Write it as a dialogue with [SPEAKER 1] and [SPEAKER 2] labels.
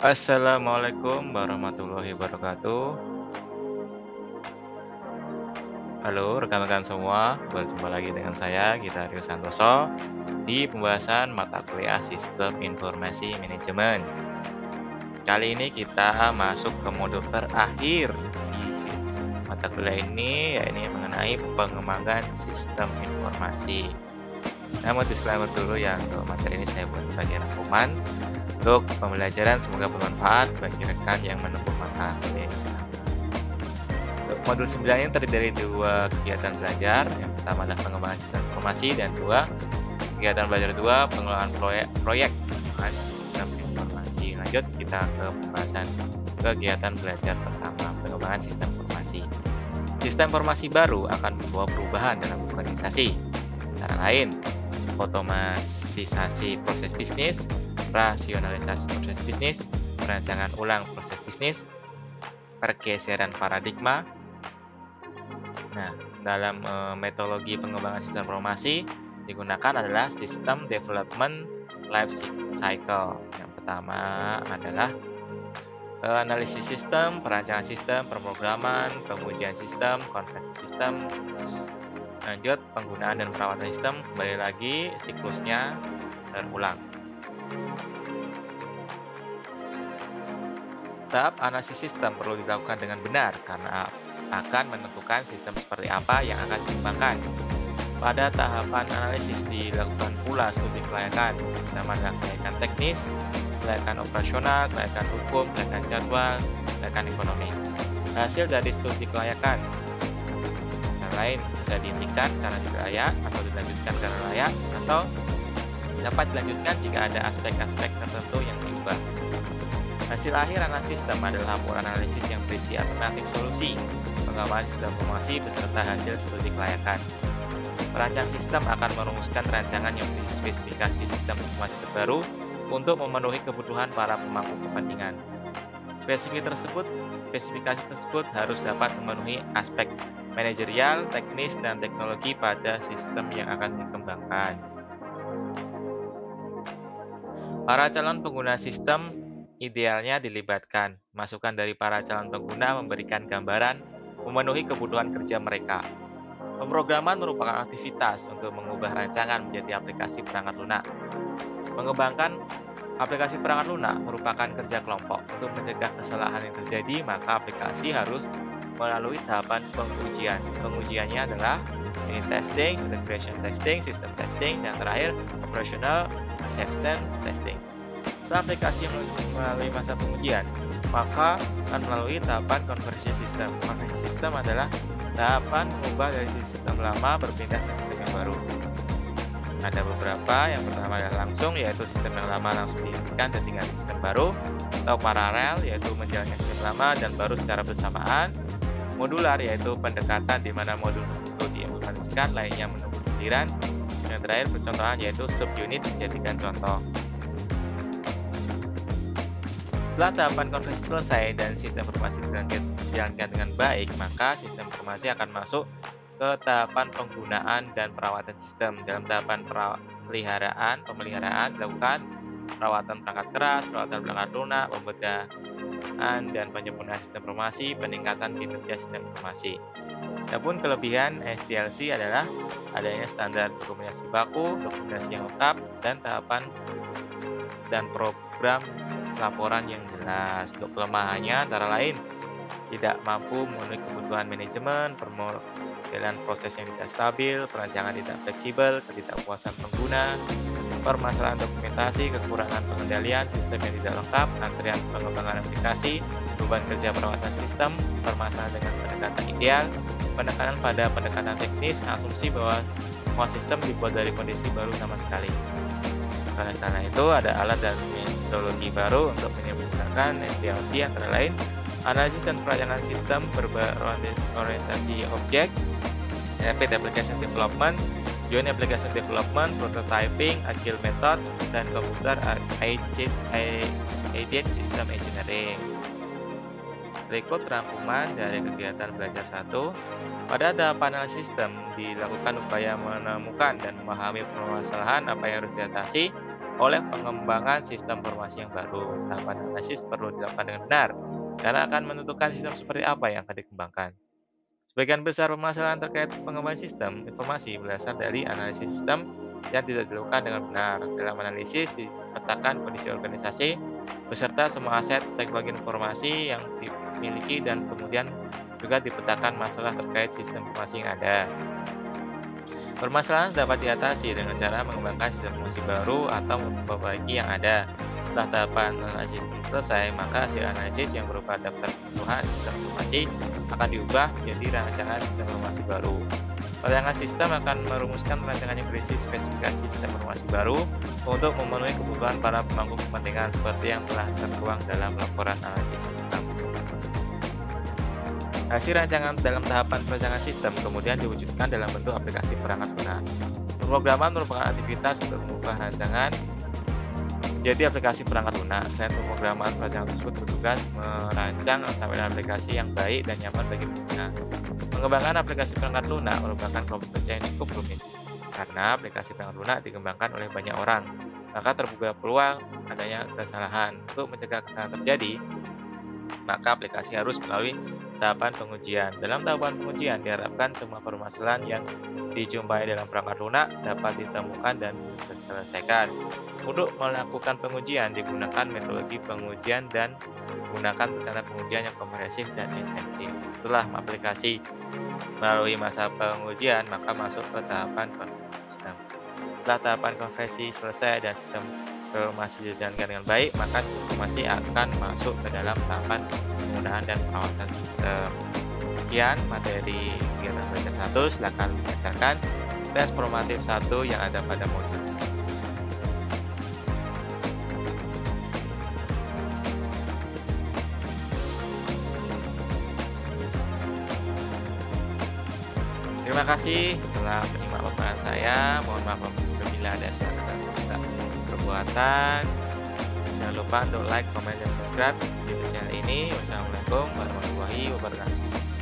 [SPEAKER 1] Assalamualaikum warahmatullahi wabarakatuh. Halo rekan-rekan semua, berjumpa lagi dengan saya Gita Rio Santoso di pembahasan mata kuliah Sistem Informasi Manajemen. Kali ini kita masuk ke modul terakhir di mata kuliah ini, yaitu mengenai pengembangan sistem informasi. Namun disclaimer dulu yang untuk materi ini saya buat sebagai rangkuman untuk pembelajaran, semoga bermanfaat bagi rekan yang menempuh mata kuliah ini. Untuk modul 9 ini terdiri dari dua kegiatan belajar. Yang pertama adalah pengembangan sistem informasi, dan dua kegiatan belajar pengelolaan proyek pengembangan sistem informasi. Lanjut kita ke pembahasan kegiatan belajar pertama, pengembangan sistem informasi. Sistem informasi baru akan membawa perubahan dalam organisasi. Antara lain, otomatisasi proses bisnis, rasionalisasi proses bisnis, perancangan ulang proses bisnis, pergeseran paradigma. Nah, dalam metodologi pengembangan sistem informasi digunakan adalah sistem development life cycle. Yang pertama adalah analisis sistem, perancangan sistem, pemrograman, pengujian sistem, konversi sistem. Lanjut, penggunaan dan perawatan sistem, kembali lagi siklusnya terulang. Tahap analisis sistem perlu dilakukan dengan benar karena akan menentukan sistem seperti apa yang akan dikembangkan. Pada tahapan analisis dilakukan pula studi kelayakan, namanya kelayakan teknis, kelayakan operasional, kelayakan hukum, kelayakan jadwal, kelayakan ekonomis. Hasil dari studi kelayakan lain bisa dihentikan karena tidak layak, atau dilanjutkan karena layak, atau dapat dilanjutkan jika ada aspek-aspek tertentu yang diubah. Hasil akhir analisis sistem adalah laporan analisis yang berisi alternatif solusi pengembangan sistem informasi beserta hasil studi kelayakan. Perancang sistem akan merumuskan rancangan yang berisi spesifikasi sistem informasi terbaru untuk memenuhi kebutuhan para pemangku kepentingan. Spesifikasi tersebut harus dapat memenuhi aspek manajerial, teknis, dan teknologi pada sistem yang akan dikembangkan. Para calon pengguna sistem idealnya dilibatkan. Masukan dari para calon pengguna memberikan gambaran memenuhi kebutuhan kerja mereka. Pemrograman merupakan aktivitas untuk mengubah rancangan menjadi aplikasi perangkat lunak. Mengembangkan aplikasi perangkat lunak merupakan kerja kelompok. Untuk mencegah kesalahan yang terjadi, maka aplikasi harus melalui tahapan pengujian. Pengujiannya adalah unit testing, integration testing, system testing, dan terakhir operational acceptance testing. Setelah aplikasi melalui masa pengujian, maka akan melalui tahapan konversi sistem. Konversi sistem adalah tahapan mengubah dari sistem lama berpindah ke sistem yang baru. Ada beberapa, yang pertama adalah langsung, yaitu sistem yang lama langsung dihentikan dan diganti sistem baru, atau paralel, yaitu menjalankan sistem lama dan baru secara bersamaan. Modular, yaitu pendekatan di mana modul tertentu diimplementasikan, lainnya menunggu giliran. Yang terakhir percontohan, yaitu subunit dijadikan contoh. Setelah tahapan konversi selesai dan sistem informasi dijalankan dengan baik, maka sistem informasi akan masuk ke tahapan penggunaan dan perawatan sistem. Dalam tahapan pemeliharaan dilakukan perawatan perangkat keras, perawatan perangkat lunak, pembedahan dan penyempurnaan sistem informasi, peningkatan kinerja sistem informasi. Adapun kelebihan SDLC adalah adanya standar dokumentasi baku, dokumentasi yang lengkap, dan tahapan dan program laporan yang jelas. Untuk kelemahannya antara lain tidak mampu memenuhi kebutuhan manajemen, permodelan proses yang tidak stabil, perancangan tidak fleksibel, ketidakpuasan pengguna, permasalahan dokumentasi, kekurangan pengendalian, sistem yang tidak lengkap, antrian pengembangan aplikasi, beban kerja perawatan sistem, permasalahan dengan pendekatan ideal, penekanan pada pendekatan teknis, asumsi bahwa semua sistem dibuat dari kondisi baru sama sekali. Karena itu ada alat dan metodologi baru untuk menyempurnakan SDLC, antara lain analisis dan perancangan sistem berorientasi objek, rapid application development, joint application development, prototyping, agile method, dan computer aided system engineering. Berikut rangkuman dari kegiatan belajar 1. Pada tahapan analisis sistem dilakukan upaya menemukan dan memahami permasalahan apa yang harus diatasi, oleh pengembangan sistem informasi yang baru. Tahapan analisis perlu dilakukan dengan benar, karena akan menentukan sistem seperti apa yang akan dikembangkan. Sebagian besar permasalahan terkait pengembangan sistem informasi berasal dari analisis sistem yang tidak dilakukan dengan benar. Dalam analisis dipetakan kondisi organisasi beserta semua aset teknologi informasi yang dimiliki dan kemudian juga dipetakan masalah terkait sistem informasi yang ada. Permasalahan dapat diatasi dengan cara mengembangkan sistem informasi baru atau memperbaiki yang ada. Setelah tahapan analisis selesai, maka hasil analisis yang berupa daftar kebutuhan sistem informasi akan diubah menjadi rancangan sistem informasi baru. Rancangan sistem akan merumuskan rancangan yang berisi spesifikasi sistem informasi baru untuk memenuhi kebutuhan para pemangku kepentingan seperti yang telah tertuang dalam laporan analisis sistem. Hasil rancangan dalam tahapan perancangan sistem kemudian diwujudkan dalam bentuk aplikasi perangkat lunak. Pemrograman merupakan aktivitas untuk mengubah rancangan menjadi aplikasi perangkat lunak. Selain pemrograman, perancangan tersebut bertugas merancang tampilan aplikasi yang baik dan nyaman bagi pengguna. Mengembangkan aplikasi perangkat lunak merupakan kelompok kerja yang cukup rumit, karena aplikasi perangkat lunak dikembangkan oleh banyak orang, maka terbuka peluang adanya kesalahan. Untuk mencegah kesalahan terjadi, maka aplikasi harus melalui tahapan pengujian. Dalam tahapan pengujian diharapkan semua permasalahan yang dijumpai dalam perangkat lunak dapat ditemukan dan diselesaikan. Untuk melakukan pengujian digunakan metodologi pengujian dan menggunakan rencana pengujian yang komprehensif dan intensif. Setelah aplikasi melalui masa pengujian, maka masuk ke tahapan konversi sistem. Setelah tahapan konversi selesai dan sistem informasi dijalankan dengan baik, maka sistem informasi akan masuk ke dalam tahapan penggunaan dan perawatan sistem. Sekian materi kegiatan belajar 1, silakan mengerjakan tes formatif 1 yang ada pada modul. Terima kasih telah menyimak paparan saya. Mohon maaf apabila ada salah kata perbuatan. Jangan lupa untuk like, comment, dan subscribe di channel ini. Wassalamualaikum warahmatullahi wabarakatuh.